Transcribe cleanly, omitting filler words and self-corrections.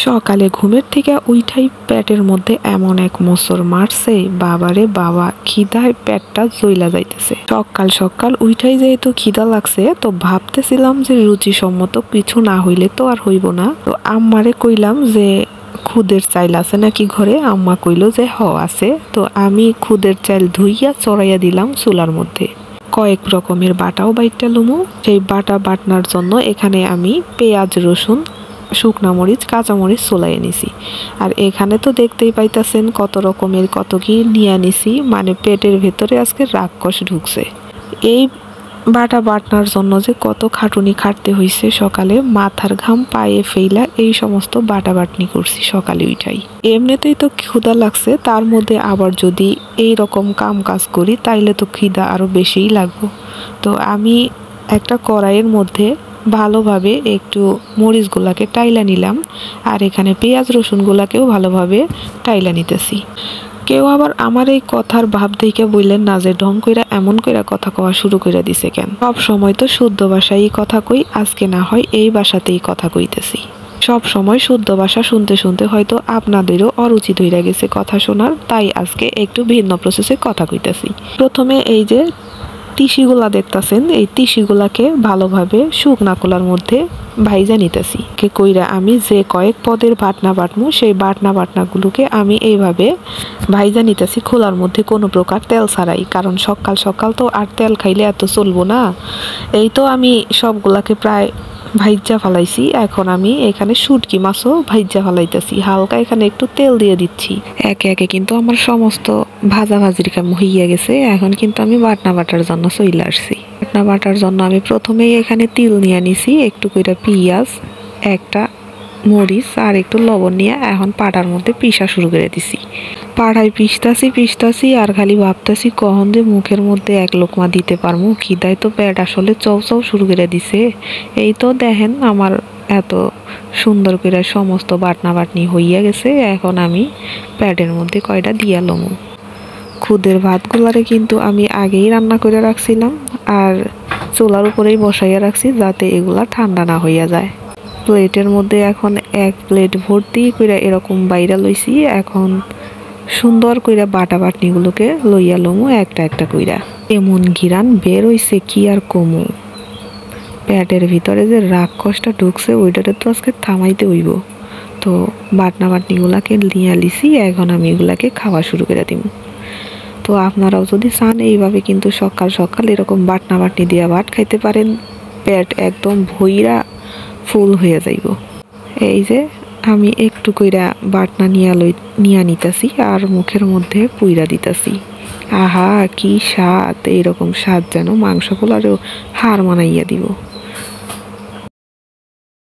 সকালে ঘুমের থেকে উইঠাই পেটের মধ্যে এমন এক মোচড় মারছে, বাবারে বাবা, খিদায় পেটটা জ্বইলা যাইতেছে। সকাল সকাল উইঠাই যেহেতু খিদা লাগছে, তো ভাবতেছিলাম যে রুচিসম্মত কিছু না হইলে তো আর হইব না। তো আম্মারে কইলাম যে খুদের চাইল আছে নাকি ঘরে। আম্মা কইলো যে আছে। তো আমি খুদের চাইল ধুইয়া চড়াইয়া দিলাম চুলার মধ্যে। কয়েক রকমের বাটাও বাইটটা লুমু। সেই বাটা বাটনার জন্য এখানে আমি পেঁয়াজ, রসুন, শুকনা মরিচ, কাঁচামরিচ চুলাইয়ে নিছি। আর এখানে তো দেখতেই পাইতাছেন কত রকমের কত কি নিয়ে নিছি, মানে পেটের ভেতরে আজকে রাক্ষস ঢুকছে। এই বাটা বাটনার জন্য যে কত খাটুনি খাটতে হয়েছে, সকালে মাথার ঘাম পায়ে ফেইলা এই সমস্ত বাটা বাটনি করছি সকালে উঠাই। এমনিতেই তো ক্ষুধা লাগছে, তার মধ্যে আবার যদি এই রকম কাম কাজ করি তাইলে তো খিদা আরো বেশিই লাগবে। তো আমি একটা কড়াইয়ের মধ্যে ভালোভাবে একটু মরিচগুলাকে টাইলা নিলাম, আর এখানে পেঁয়াজ রসুনগুলাকেও ভালোভাবে টাইলা নিতেছি। কেউ আবার আমার এই কথার ভাব দেখে বললেন না যে ঢং কইরা এমন কইরা কথা কওয়া শুরু কইরা দিছে কেন। সব সময় তো শুদ্ধ ভাষায় কথা কই, আজকে না হয় এই ভাষাতেই কথা কইতেছি। সব সময় শুদ্ধ ভাষা শুনতে শুনতে হয়তো আপনাদেরও অরুচি ধইরা গেছে কথা শোনার, তাই আজকে একটু ভিন্ন প্রসেসে কথা কইতেছি। প্রথমে এই যে তিসিগুলা দেখতাছেন, এই তিসিগুলাকে ভালোভাবে শুকনা কোলার মধ্যে ভাইজা নিতেছি। কে কইরা আমি যে কয়েক পদের বাটনা বাটমু, সেই বাটনা বাটনাগুলোকে আমি এইভাবে ভাইজা নিতেছি খোলার মধ্যে, কোনো প্রকার তেল ছাড়াই। কারণ সকাল সকাল তো আর তেল খাইলে এত চলবো না। এই তো আমি সবগুলাকে প্রায় ভাইজা ফালাইছি। এখন আমি এখানে শুটকি মাছও ভাইজা ফালাইতেছি, হালকা এখানে একটু তেল দিয়ে দিচ্ছি। একে একে কিন্তু আমার সমস্ত ভাজাভাজির কাম হইয়া গেছে। এখন কিন্তু আমি বাটনা বাটার জন্য চলে আসছি। বাটনা বাটার জন্য আমি প্রথমেই এখানে তিল নিয়ে নিছি, একটু করে পেঁয়াজ, একটা মরিচ আর একটু লবণ নিয়ে এখন পাটার মধ্যে পিষা শুরু করে দিছি। পাড়ায় পিষতাছি আর খালি ভাবতাছি কখন যে মুখের মধ্যে এক লোকমা দিতে পারবো। খিদায় তো পেট আসলে চৌ চৌ শুরু করে দিছে। এই তো দেখেন আমার এত সুন্দর করে সমস্ত বাটনা বাটনি হইয়া গেছে। এখন আমি প্যাডের মধ্যে কয়টা দিয়া লমু। খুদের ভাতগুলারে কিন্তু আমি আগেই রান্না করে রাখছিলাম, আর চুলার উপরেই বসাইয়া রাখছি যাতে এগুলা ঠান্ডা না হইয়া যায়। প্লেটের মধ্যে এখন এক প্লেট ভর্তি করে এরকম বাইরা লইছি। এখন সুন্দর কইরা বাটা বাটনিগুলোকে লইয়া লমু একটা একটা কইরা। এমন ঘিরান বের হইছে কি আর কমু। পেটের ভিতরে যে রাক্ষসটা ঢুকছে ওইটাতে তো আজকে থামাইতে হইব। তো বাটনা বাটনিগুলাকে নিয়ে লিছি, এখন আমি এগুলাকে খাওয়া শুরু করে দিব। তো আপনারাও যদি চান এইভাবে কিন্তু সকাল সকাল এরকম বাটনা বাটনি দিয়া ভাত খাইতে পারেন, পেট একদম ফুল হয়ে যাইব। এই যে আমি একটু কইরা বাটনা নিয়া নিতাছি আর মুখের মধ্যে পুইরা দিতাছি। আহা কি স্বাদ! এইরকম স্বাদ যেন মাংসগুলারও হার মানাইয়া দিব।